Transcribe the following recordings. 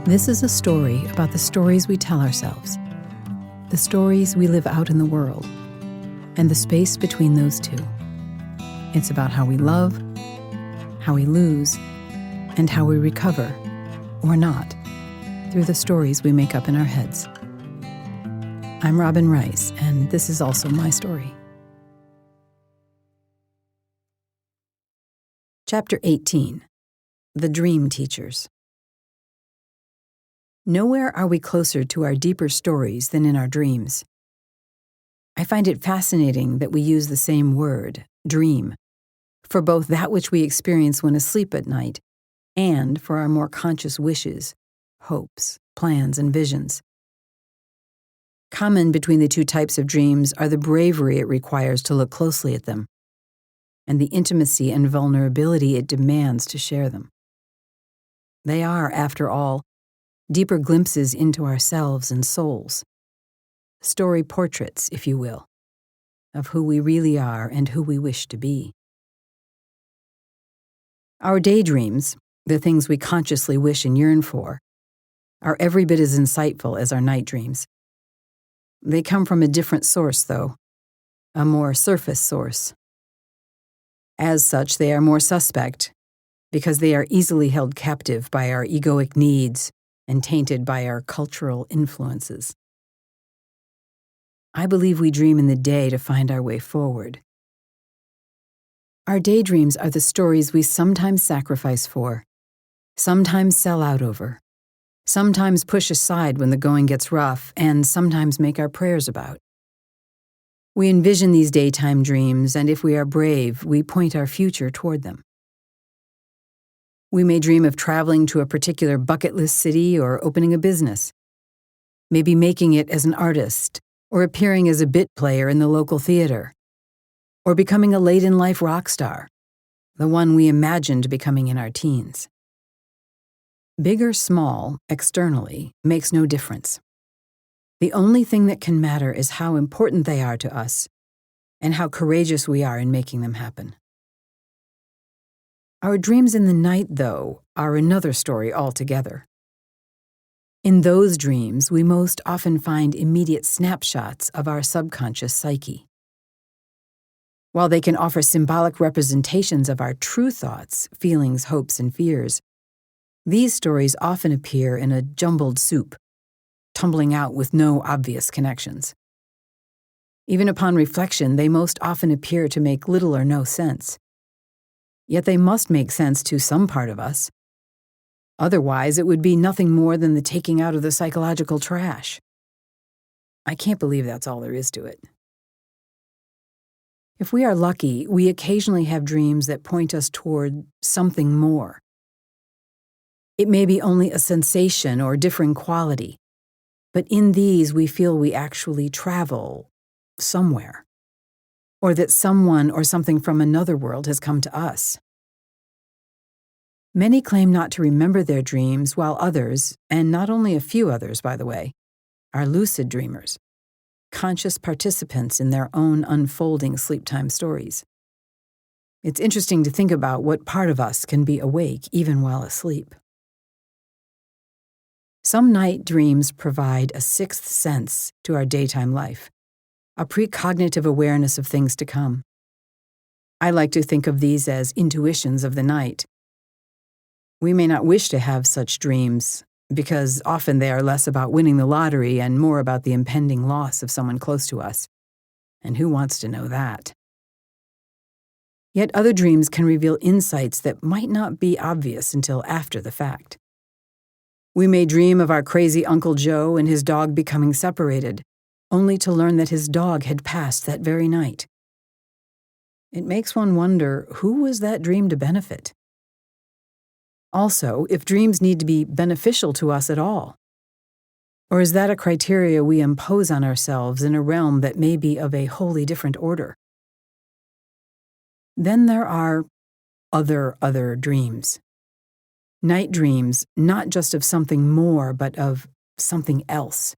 This is a story about the stories we tell ourselves, the stories we live out in the world, and the space between those two. It's about how we love, how we lose, and how we recover, or not, through the stories we make up in our heads. I'm Robin Rice, and this is also my story. Chapter 18. The Dream Teachers. Nowhere are we closer to our deeper stories than in our dreams. I find it fascinating that we use the same word, dream, for both that which we experience when asleep at night and for our more conscious wishes, hopes, plans, and visions. Common between the two types of dreams are the bravery it requires to look closely at them, and the intimacy and vulnerability it demands to share them. They are, after all, deeper glimpses into ourselves and souls, story portraits, if you will, of who we really are and who we wish to be. Our daydreams, the things we consciously wish and yearn for, are every bit as insightful as our night dreams. They come from a different source, though, a more surface source. As such, they are more suspect because they are easily held captive by our egoic needs and tainted by our cultural influences. I believe we dream in the day to find our way forward. Our daydreams are the stories we sometimes sacrifice for, sometimes sell out over, sometimes push aside when the going gets rough, and sometimes make our prayers about. We envision these daytime dreams, and if we are brave, we point our future toward them. We may dream of traveling to a particular bucket list city or opening a business, maybe making it as an artist, or appearing as a bit player in the local theater, or becoming a late-in-life rock star, the one we imagined becoming in our teens. Big or small, externally, makes no difference. The only thing that can matter is how important they are to us and how courageous we are in making them happen. Our dreams in the night, though, are another story altogether. In those dreams, we most often find immediate snapshots of our subconscious psyche. While they can offer symbolic representations of our true thoughts, feelings, hopes, and fears, these stories often appear in a jumbled soup, tumbling out with no obvious connections. Even upon reflection, they most often appear to make little or no sense. Yet they must make sense to some part of us. Otherwise, it would be nothing more than the taking out of the psychological trash. I can't believe that's all there is to it. If we are lucky, we occasionally have dreams that point us toward something more. It may be only a sensation or differing quality, but in these we feel we actually travel somewhere, or that someone or something from another world has come to us. Many claim not to remember their dreams, while others, and not only a few others, by the way, are lucid dreamers, conscious participants in their own unfolding sleep-time stories. It's interesting to think about what part of us can be awake even while asleep. Some night dreams provide a sixth sense to our daytime life, a precognitive awareness of things to come. I like to think of these as intuitions of the night. We may not wish to have such dreams, because often they are less about winning the lottery and more about the impending loss of someone close to us. And who wants to know that? Yet other dreams can reveal insights that might not be obvious until after the fact. We may dream of our crazy Uncle Joe and his dog becoming separated, only to learn that his dog had passed that very night. It makes one wonder, who was that dream to benefit? Also, if dreams need to be beneficial to us at all. Or is that a criteria we impose on ourselves in a realm that may be of a wholly different order? Then there are other dreams. Night dreams, not just of something more, but of something else.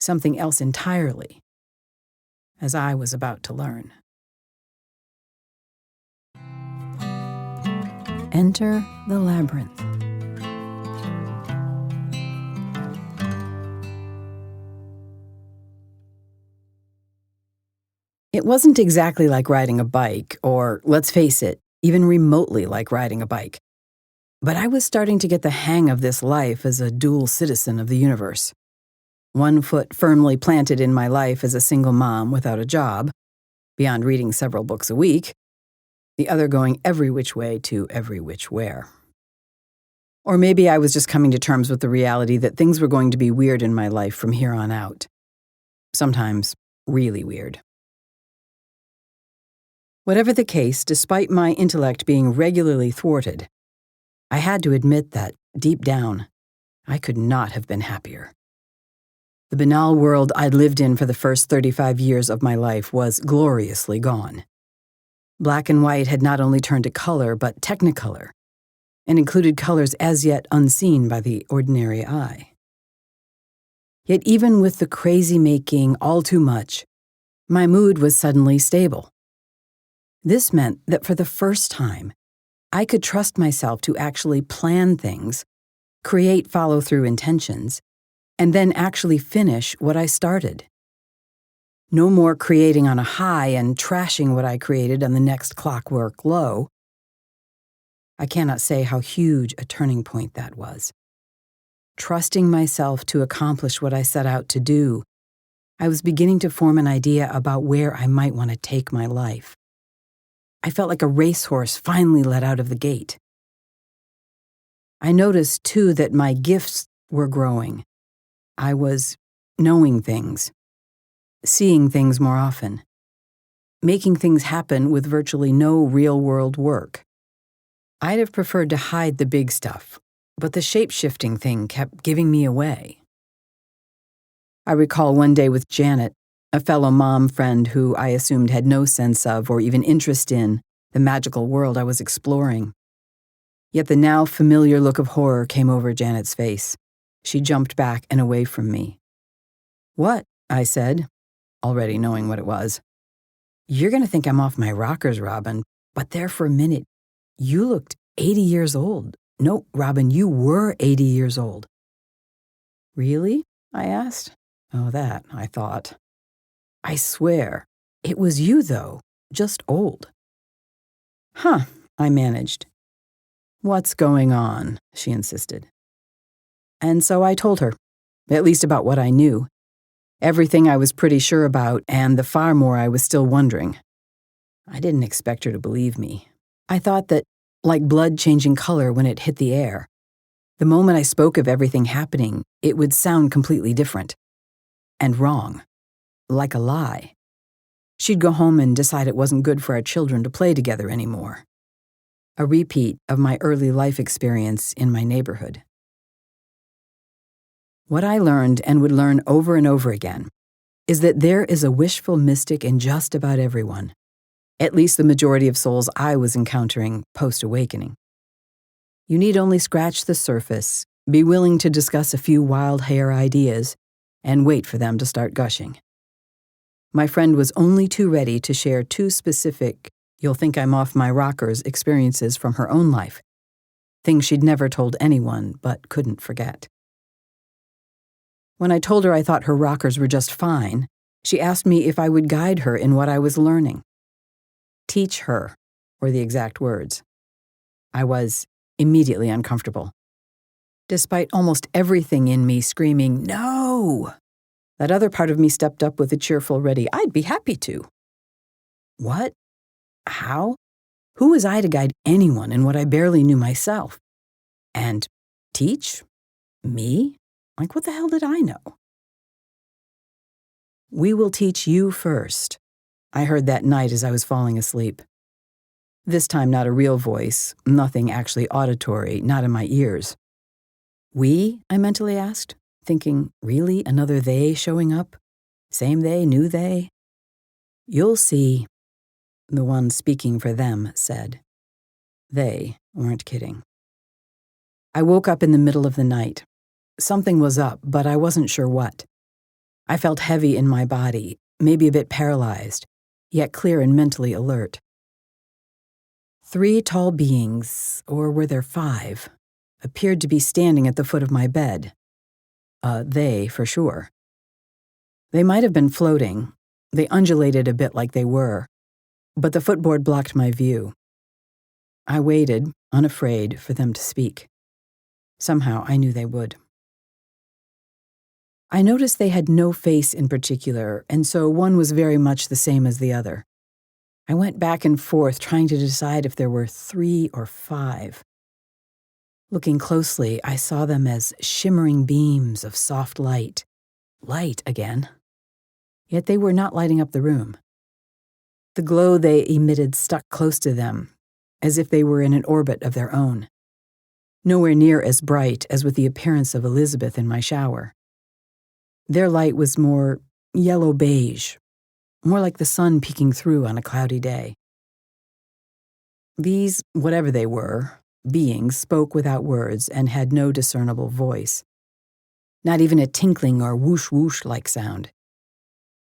Something else entirely, as I was about to learn. Enter the labyrinth. It wasn't exactly like riding a bike, or, let's face it, even remotely like riding a bike. But I was starting to get the hang of this life as a dual citizen of the universe. One foot firmly planted in my life as a single mom without a job, beyond reading several books a week, the other going every which way to every which where. Or maybe I was just coming to terms with the reality that things were going to be weird in my life from here on out. Sometimes really weird. Whatever the case, despite my intellect being regularly thwarted, I had to admit that, deep down, I could not have been happier. The banal world I'd lived in for the first 35 years of my life was gloriously gone. Black and white had not only turned to color, but technicolor, and included colors as yet unseen by the ordinary eye. Yet even with the crazy-making all too much, my mood was suddenly stable. This meant that for the first time, I could trust myself to actually plan things, create follow-through intentions, and then actually finish what I started. No more creating on a high and trashing what I created on the next clockwork low. I cannot say how huge a turning point that was. Trusting myself to accomplish what I set out to do, I was beginning to form an idea about where I might want to take my life. I felt like a racehorse finally let out of the gate. I noticed, too, that my gifts were growing. I was knowing things, seeing things more often, making things happen with virtually no real-world work. I'd have preferred to hide the big stuff, but the shape-shifting thing kept giving me away. I recall one day with Janet, a fellow mom friend who I assumed had no sense of or even interest in the magical world I was exploring. Yet the now familiar look of horror came over Janet's face. She jumped back and away from me. "What?" I said, already knowing what it was. "You're going to think I'm off my rockers, Robin, but there for a minute, you looked 80 years old. No, Robin, you were 80 years old." "Really?" I asked. Oh, that, I thought. "I swear, it was you, though, just old." "Huh," I managed. "What's going on?" she insisted. And so I told her, at least about what I knew, everything I was pretty sure about, and the far more I was still wondering. I didn't expect her to believe me. I thought that, like blood changing color when it hit the air, the moment I spoke of everything happening, it would sound completely different. And wrong. Like a lie. She'd go home and decide it wasn't good for our children to play together anymore. A repeat of my early life experience in my neighborhood. What I learned, and would learn over and over again, is that there is a wishful mystic in just about everyone, at least the majority of souls I was encountering post-awakening. You need only scratch the surface, be willing to discuss a few wild hair ideas, and wait for them to start gushing. My friend was only too ready to share two specific, "you'll think I'm off my rockers" experiences from her own life, things she'd never told anyone but couldn't forget. When I told her I thought her rockers were just fine, she asked me if I would guide her in what I was learning. Teach her, were the exact words. I was immediately uncomfortable. Despite almost everything in me screaming, "No!" that other part of me stepped up with a cheerful, ready, "I'd be happy to." What? How? Who was I to guide anyone in what I barely knew myself? And teach? Me? Like, what the hell did I know? "We will teach you first," I heard that night as I was falling asleep. This time not a real voice, nothing actually auditory, not in my ears. "We?" I mentally asked, thinking, really, another they showing up? Same they, new they? "You'll see," the one speaking for them said. They weren't kidding. I woke up in the middle of the night. Something was up, but I wasn't sure what. I felt heavy in my body, maybe a bit paralyzed, yet clear and mentally alert. 3 tall beings, or were there 5, appeared to be standing at the foot of my bed. They, for sure. They might have been floating. They undulated a bit like they were, but the footboard blocked my view. I waited, unafraid, for them to speak. Somehow I knew they would. I noticed they had no face in particular, and so one was very much the same as the other. I went back and forth trying to decide if there were 3 or 5. Looking closely, I saw them as shimmering beams of soft light. Light again. Yet they were not lighting up the room. The glow they emitted stuck close to them, as if they were in an orbit of their own. Nowhere near as bright as with the appearance of Elizabeth in my shower. Their light was more yellow-beige, more like the sun peeking through on a cloudy day. These, whatever they were, beings spoke without words and had no discernible voice. Not even a tinkling or whoosh-whoosh-like sound.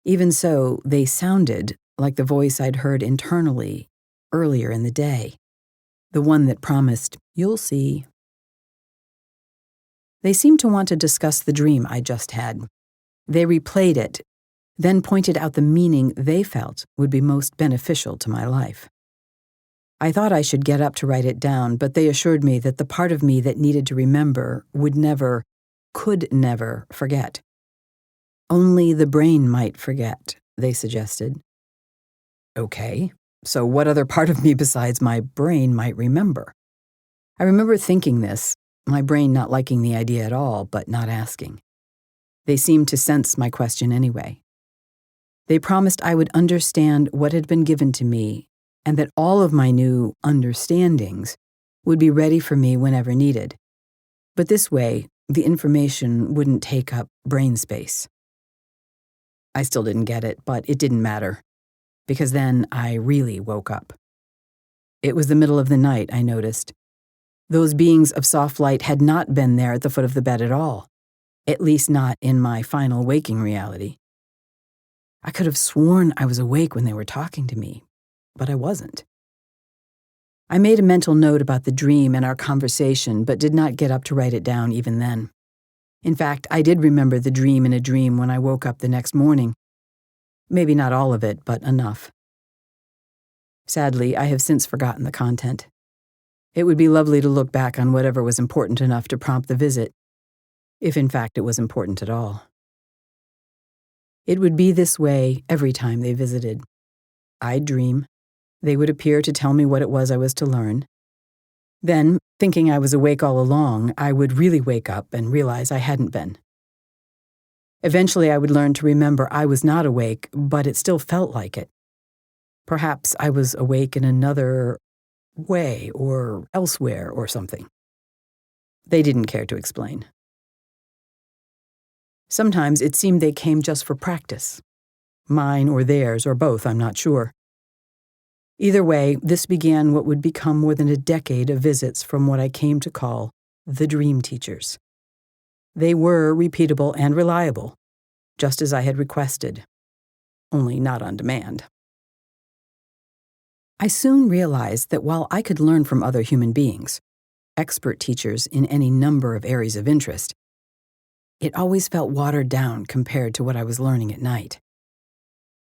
Even so, they sounded like the voice I'd heard internally earlier in the day, the one that promised, "You'll see." They seemed to want to discuss the dream I just had. They replayed it, then pointed out the meaning they felt would be most beneficial to my life. I thought I should get up to write it down, but they assured me that the part of me that needed to remember could never forget. Only the brain might forget, they suggested. Okay, so what other part of me besides my brain might remember? I remember thinking this, my brain not liking the idea at all, but not asking. They seemed to sense my question anyway. They promised I would understand what had been given to me, and that all of my new understandings would be ready for me whenever needed. But this way, the information wouldn't take up brain space. I still didn't get it, but it didn't matter, because then I really woke up. It was the middle of the night, I noticed. Those beings of soft light had not been there at the foot of the bed at all, at least not in my final waking reality. I could have sworn I was awake when they were talking to me, but I wasn't. I made a mental note about the dream and our conversation, but did not get up to write it down even then. In fact, I did remember the dream in a dream when I woke up the next morning. Maybe not all of it, but enough. Sadly, I have since forgotten the content. It would be lovely to look back on whatever was important enough to prompt the visit, if in fact it was important at all. It would be this way every time they visited. I'd dream. They would appear to tell me what it was I was to learn. Then, thinking I was awake all along, I would really wake up and realize I hadn't been. Eventually, I would learn to remember I was not awake, but it still felt like it. Perhaps I was awake in another way or elsewhere or something. They didn't care to explain. Sometimes it seemed they came just for practice. Mine or theirs or both, I'm not sure. Either way, this began what would become more than a decade of visits from what I came to call the dream teachers. They were repeatable and reliable, just as I had requested, only not on demand. I soon realized that while I could learn from other human beings, expert teachers in any number of areas of interest, it always felt watered down compared to what I was learning at night.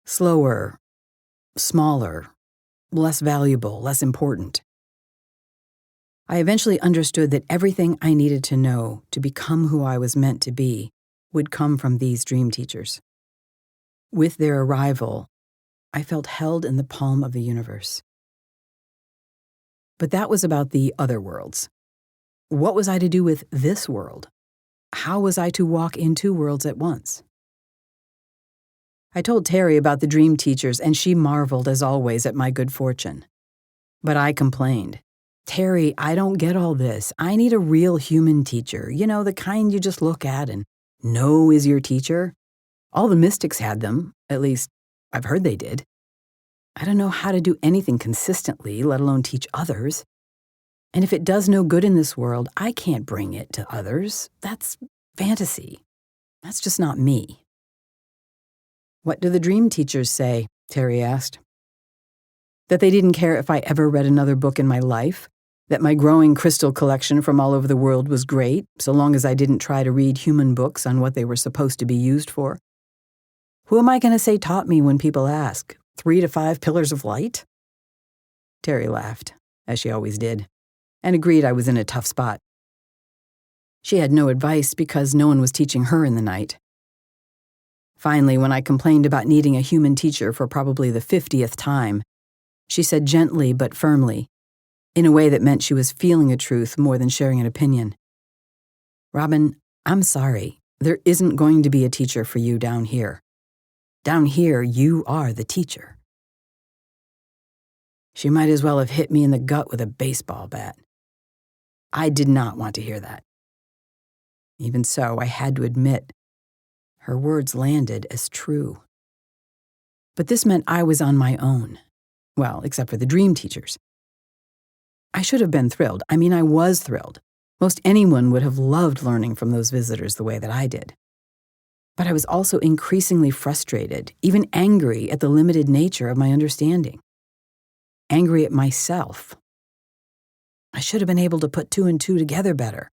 Slower, smaller, less valuable, less important. I eventually understood that everything I needed to know to become who I was meant to be would come from these dream teachers. With their arrival, I felt held in the palm of the universe. But that was about the other worlds. What was I to do with this world? How was I to walk in 2 worlds at once? I told Terry about the dream teachers, and she marveled, as always, at my good fortune. But I complained. "Terry, I don't get all this. I need a real human teacher, the kind you just look at and know is your teacher. All the mystics had them, at least I've heard they did. I don't know how to do anything consistently, let alone teach others. And if it does no good in this world, I can't bring it to others. That's fantasy. That's just not me." "What do the dream teachers say?" Terry asked. "That they didn't care if I ever read another book in my life? That my growing crystal collection from all over the world was great, so long as I didn't try to read human books on what they were supposed to be used for? Who am I going to say taught me when people ask? 3 to 5 pillars of light? Terry laughed, as she always did, and agreed I was in a tough spot. She had no advice because no one was teaching her in the night. Finally, when I complained about needing a human teacher for probably the 50th time, she said gently but firmly, in a way that meant she was feeling a truth more than sharing an opinion, "Robin, I'm sorry. There isn't going to be a teacher for you down here. Down here, you are the teacher." She might as well have hit me in the gut with a baseball bat. I did not want to hear that. Even so, I had to admit, her words landed as true. But this meant I was on my own. Well, except for the dream teachers. I should have been thrilled. I mean, I was thrilled. Most anyone would have loved learning from those visitors the way that I did. But I was also increasingly frustrated, even angry at the limited nature of my understanding. Angry at myself. I should have been able to put 2 and 2 together better.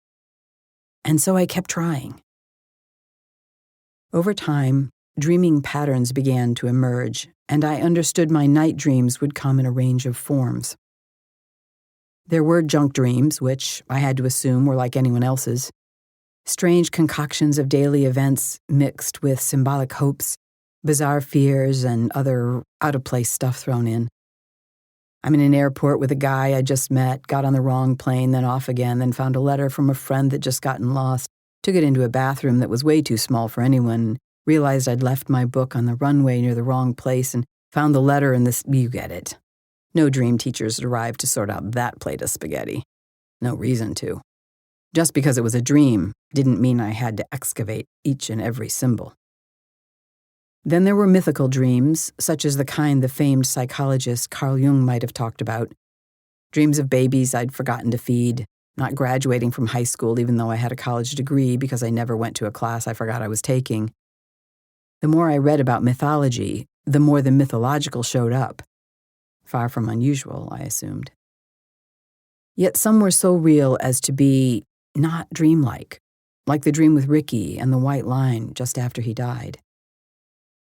And so I kept trying. Over time, dreaming patterns began to emerge, and I understood my night dreams would come in a range of forms. There were junk dreams, which I had to assume were like anyone else's. Strange concoctions of daily events mixed with symbolic hopes, bizarre fears, and other out-of-place stuff thrown in. I'm in an airport with a guy I just met, got on the wrong plane, then off again, then found a letter from a friend that just gotten lost, took it into a bathroom that was way too small for anyone, realized I'd left my book on the runway near the wrong place, and found the letter in this, you get it. No dream teachers arrived to sort out that plate of spaghetti. No reason to. Just because it was a dream didn't mean I had to excavate each and every symbol. Then there were mythical dreams, such as the kind the famed psychologist Carl Jung might have talked about. Dreams of babies I'd forgotten to feed, not graduating from high school even though I had a college degree because I never went to a class I forgot I was taking. The more I read about mythology, the more the mythological showed up. Far from unusual, I assumed. Yet some were so real as to be not dreamlike, like the dream with Ricky and the white line just after he died.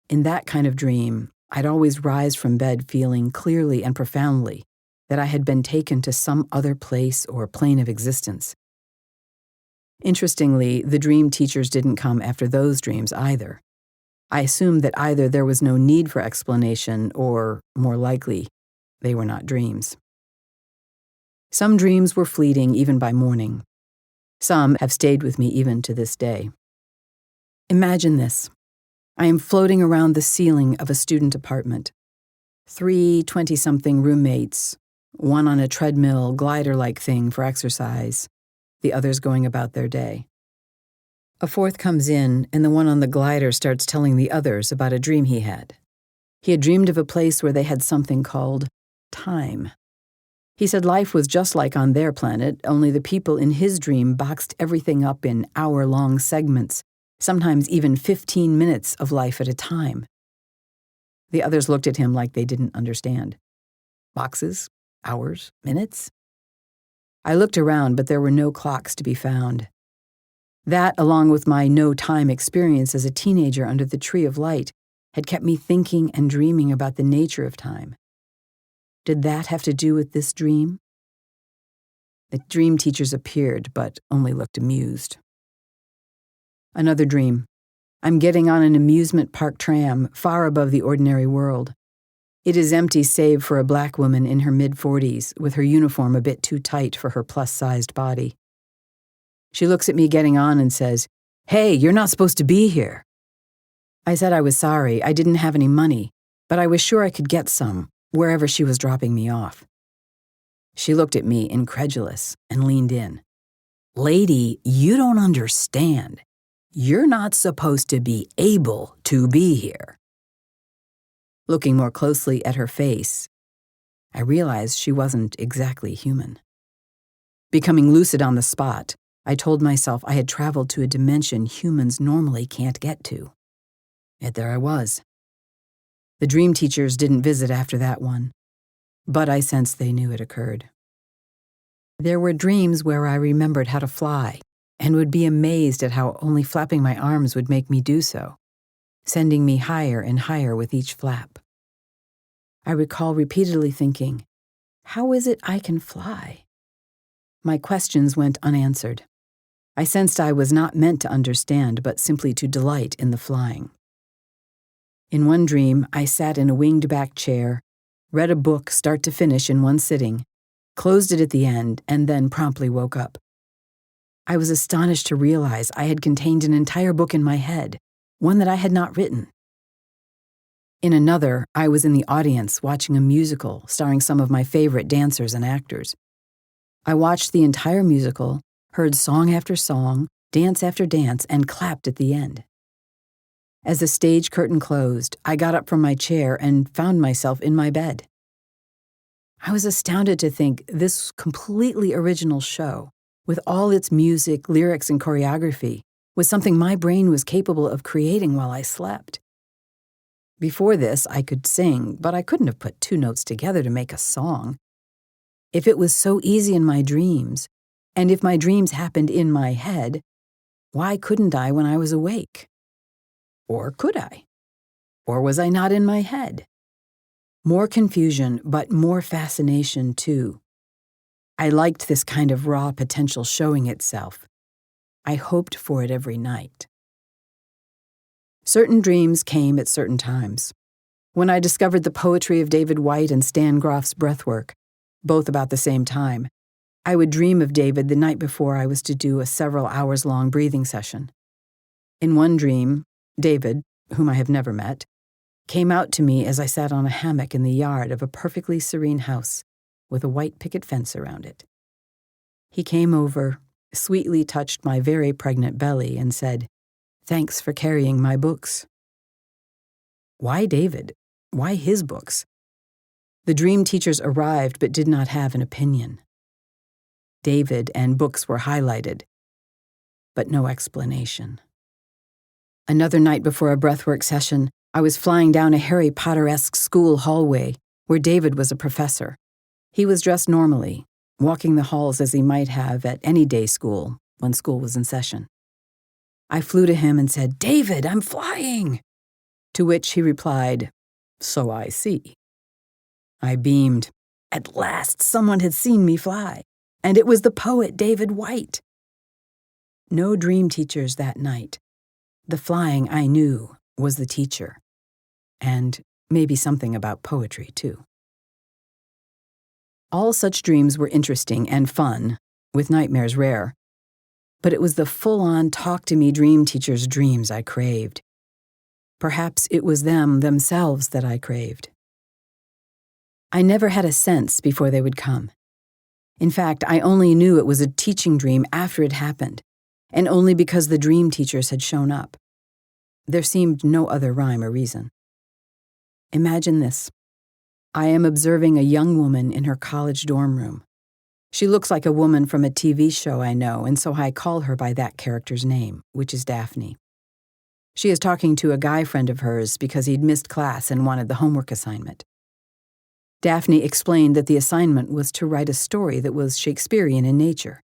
In that kind of dream, I'd always rise from bed feeling clearly and profoundly that I had been taken to some other place or plane of existence. Interestingly, the dream teachers didn't come after those dreams either. I assumed that either there was no need for explanation or, more likely, they were not dreams. Some dreams were fleeting even by morning. Some have stayed with me even to this day. Imagine this. I am floating around the ceiling of a student apartment. 3 20-something roommates, one on a treadmill, glider-like thing for exercise, the others going about their day. A fourth comes in, and the one on the glider starts telling the others about a dream he had. He had dreamed of a place where they had something called time. He said life was just like on their planet, only the people in his dream boxed everything up in hour-long segments, sometimes even 15 minutes of life at a time. The others looked at him like they didn't understand. Boxes? Hours? Minutes? I looked around, but there were no clocks to be found. That, along with my no-time experience as a teenager under the tree of light, had kept me thinking and dreaming about the nature of time. Did that have to do with this dream? The dream teachers appeared, but only looked amused. Another dream. I'm getting on an amusement park tram, far above the ordinary world. It is empty save for a black woman in her mid-40s, with her uniform a bit too tight for her plus-sized body. She looks at me getting on and says, "Hey, you're not supposed to be here." I said I was sorry, I didn't have any money, but I was sure I could get some, wherever she was dropping me off. She looked at me, incredulous, and leaned in. "Lady, you don't understand. You're not supposed to be able to be here." Looking more closely at her face, I realized she wasn't exactly human. Becoming lucid on the spot, I told myself I had traveled to a dimension humans normally can't get to. Yet there I was. The dream teachers didn't visit after that one, but I sensed they knew it occurred. There were dreams where I remembered how to fly and would be amazed at how only flapping my arms would make me do so. sending me higher and higher with each flap. I recall repeatedly thinking, how is it I can fly? My questions went unanswered. I sensed I was not meant to understand, but simply to delight in the flying. In one dream, I sat in a winged back chair, read a book start to finish in one sitting, closed it at the end, and then promptly woke up. I was astonished to realize I had contained an entire book in my head, one that I had not written. In another, I was in the audience watching a musical starring some of my favorite dancers and actors. I watched the entire musical, heard song after song, dance after dance, and clapped at the end. As the stage curtain closed, I got up from my chair and found myself in my bed. I was astounded to think this completely original show, with all its music, lyrics, and choreography, was something my brain was capable of creating while I slept. Before this, I could sing, but I couldn't have put two notes together to make a song. If it was so easy in my dreams, and if my dreams happened in my head, why couldn't I when I was awake? Or could I? Or was I not in my head? More confusion, but more fascination, too. I liked this kind of raw potential showing itself. I hoped for it every night. Certain dreams came at certain times. When I discovered the poetry of David Whyte and Stan Groff's breathwork, both about the same time, I would dream of David the night before I was to do a several hours-long breathing session. In one dream, David, whom I have never met, came out to me as I sat on a hammock in the yard of a perfectly serene house with a white picket fence around it. He came over, sweetly touched my very pregnant belly, and said, "Thanks for carrying my books." Why David? Why his books? The dream teachers arrived but did not have an opinion. David and books were highlighted, but no explanation. Another night before a breathwork session, I was flying down a Harry Potter-esque school hallway where David was a professor. He was dressed normally, walking the halls as he might have at any day school when school was in session. I flew to him and said, "David, I'm flying!" To which he replied, "So I see." I beamed. At last, someone had seen me fly, and it was the poet David Whyte. No dream teachers that night. The flying, I knew, was the teacher, and maybe something about poetry, too. All such dreams were interesting and fun, with nightmares rare. But it was the full-on talk-to-me dream teacher's dreams I craved. Perhaps it was them themselves that I craved. I never had a sense before they would come. In fact, I only knew it was a teaching dream after it happened, and only because the dream teachers had shown up. There seemed no other rhyme or reason. Imagine this. I am observing a young woman in her college dorm room. She looks like a woman from a TV show I know, and so I call her by that character's name, which is Daphne. She is talking to a guy friend of hers because he'd missed class and wanted the homework assignment. Daphne explained that the assignment was to write a story that was Shakespearean in nature.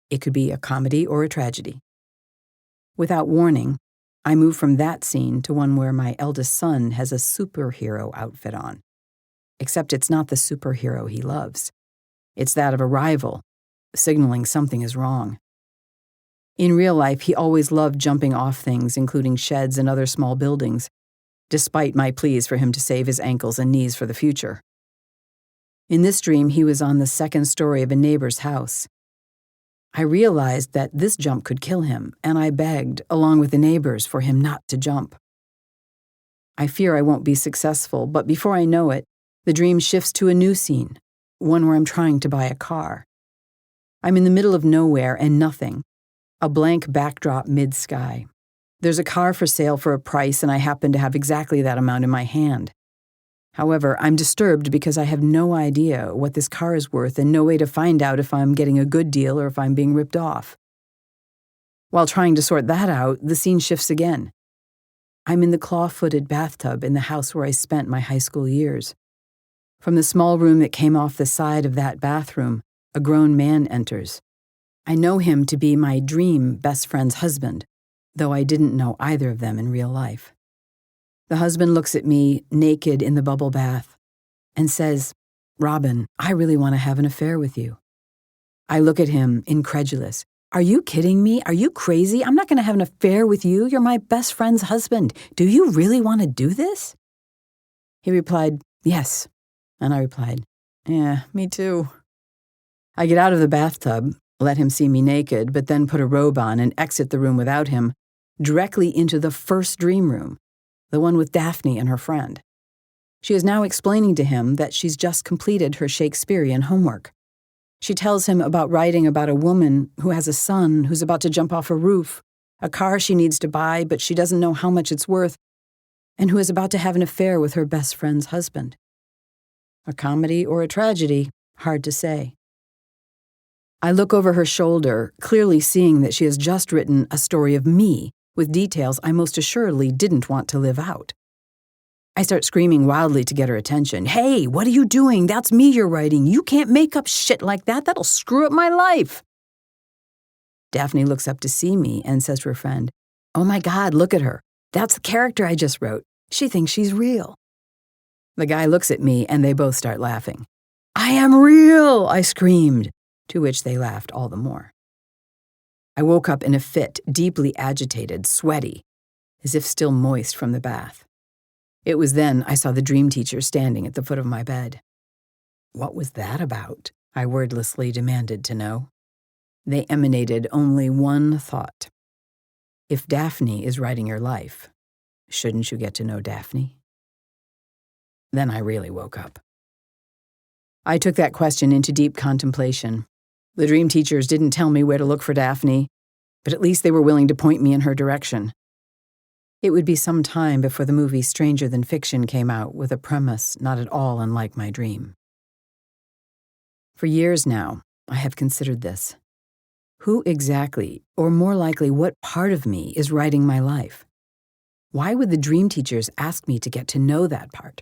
It could be a comedy or a tragedy. Without warning, I move from that scene to one where my eldest son has a superhero outfit on. Except it's not the superhero he loves. It's that of a rival, signaling something is wrong. In real life, he always loved jumping off things, including sheds and other small buildings, despite my pleas for him to save his ankles and knees for the future. In this dream, he was on the second story of a neighbor's house. I realized that this jump could kill him, and I begged, along with the neighbors, for him not to jump. I fear I won't be successful, but before I know it, the dream shifts to a new scene, one where I'm trying to buy a car. I'm in the middle of nowhere and nothing, a blank backdrop mid-sky. There's a car for sale for a price, and I happen to have exactly that amount in my hand. However, I'm disturbed because I have no idea what this car is worth and no way to find out if I'm getting a good deal or if I'm being ripped off. While trying to sort that out, the scene shifts again. I'm in the claw-footed bathtub in the house where I spent my high school years. From the small room that came off the side of that bathroom, a grown man enters. I know him to be my dream best friend's husband, though I didn't know either of them in real life. The husband looks at me, naked in the bubble bath, and says, "Robin, I really want to have an affair with you." I look at him, incredulous. "Are you kidding me? Are you crazy? I'm not going to have an affair with you. You're my best friend's husband. Do you really want to do this?" He replied, "Yes." And I replied, "Yeah, me too." I get out of the bathtub, let him see me naked, but then put a robe on and exit the room without him, directly into the first dream room, the one with Daphne and her friend. She is now explaining to him that she's just completed her Shakespearean homework. She tells him about writing about a woman who has a son who's about to jump off a roof, a car she needs to buy but she doesn't know how much it's worth, and who is about to have an affair with her best friend's husband. A comedy or a tragedy, hard to say. I look over her shoulder, clearly seeing that she has just written a story of me with details I most assuredly didn't want to live out. I start screaming wildly to get her attention. "Hey, what are you doing? That's me you're writing. You can't make up shit like that. That'll screw up my life." Daphne looks up to see me and says to her friend, "Oh my God, look at her. That's the character I just wrote. She thinks she's real." The guy looks at me and they both start laughing. "I am real," I screamed, to which they laughed all the more. I woke up in a fit, deeply agitated, sweaty, as if still moist from the bath. It was then I saw the dream teacher standing at the foot of my bed. What was that about? I wordlessly demanded to know. They emanated only one thought. If Daphne is writing your life, shouldn't you get to know Daphne? Then I really woke up. I took that question into deep contemplation. The dream teachers didn't tell me where to look for Daphne, but at least they were willing to point me in her direction. It would be some time before the movie Stranger Than Fiction came out with a premise not at all unlike my dream. For years now, I have considered this. Who exactly, or more likely what part of me, is writing my life? Why would the dream teachers ask me to get to know that part?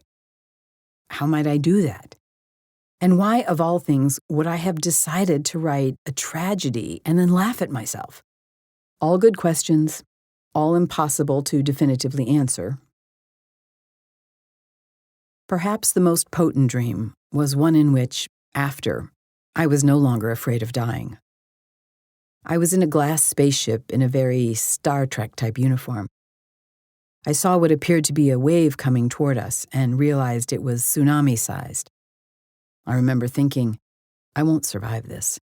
How might I do that? And why, of all things, would I have decided to write a tragedy and then laugh at myself? All good questions, all impossible to definitively answer. Perhaps the most potent dream was one in which, after, I was no longer afraid of dying. I was in a glass spaceship in a very Star Trek-type uniform. I saw what appeared to be a wave coming toward us and realized it was tsunami-sized. I remember thinking, I won't survive this.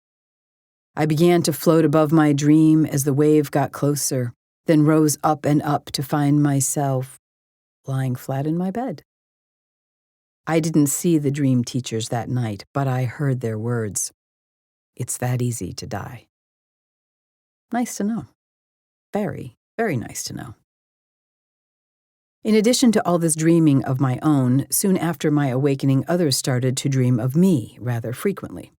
I began to float above my dream as the wave got closer, then rose up and up to find myself lying flat in my bed. I didn't see the dream teachers that night, but I heard their words. It's that easy to die. Nice to know. Very, very nice to know. In addition to all this dreaming of my own, soon after my awakening, others started to dream of me rather frequently.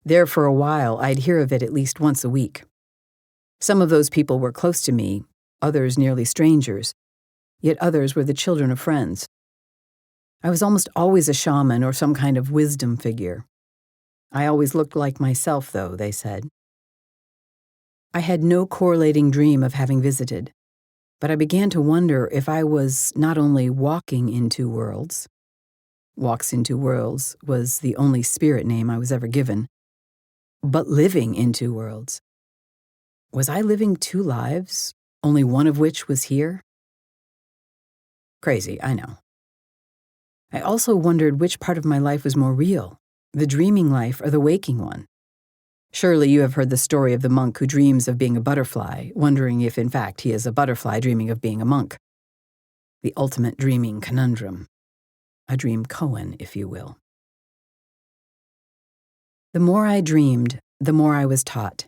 There for a while, I'd hear of it at least once a week. Some of those people were close to me, others nearly strangers, yet others were the children of friends. I was almost always a shaman or some kind of wisdom figure. I always looked like myself, though, they said. I had no correlating dream of having visited, but I began to wonder if I was not only walking into worlds — Walks into Worlds was the only spirit name I was ever given — but living into worlds. Was I living two lives, only one of which was here? Crazy, I know. I also wondered which part of my life was more real, the dreaming life or the waking one. Surely you have heard the story of the monk who dreams of being a butterfly, wondering if in fact he is a butterfly dreaming of being a monk. The ultimate dreaming conundrum. A dream koan, if you will. The more I dreamed, the more I was taught.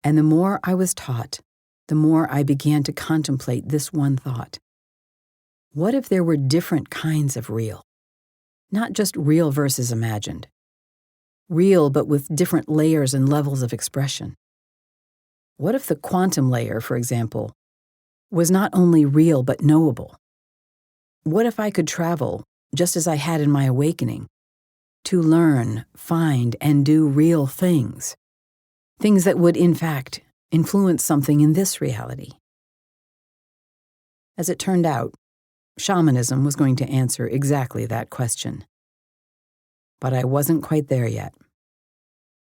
And the more I was taught, the more I began to contemplate this one thought. What if there were different kinds of real? Not just real versus imagined. Real, but with different layers and levels of expression. What if the quantum layer, for example, was not only real but knowable? What if I could travel, just as I had in my awakening, to learn, find, and do real things? Things that would, in fact, influence something in this reality. As it turned out, Shamanism was going to answer exactly that question. But I wasn't quite there yet.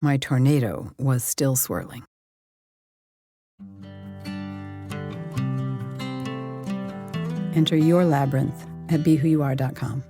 My tornado was still swirling. Enter your labyrinth at BeWhoYouAre.com.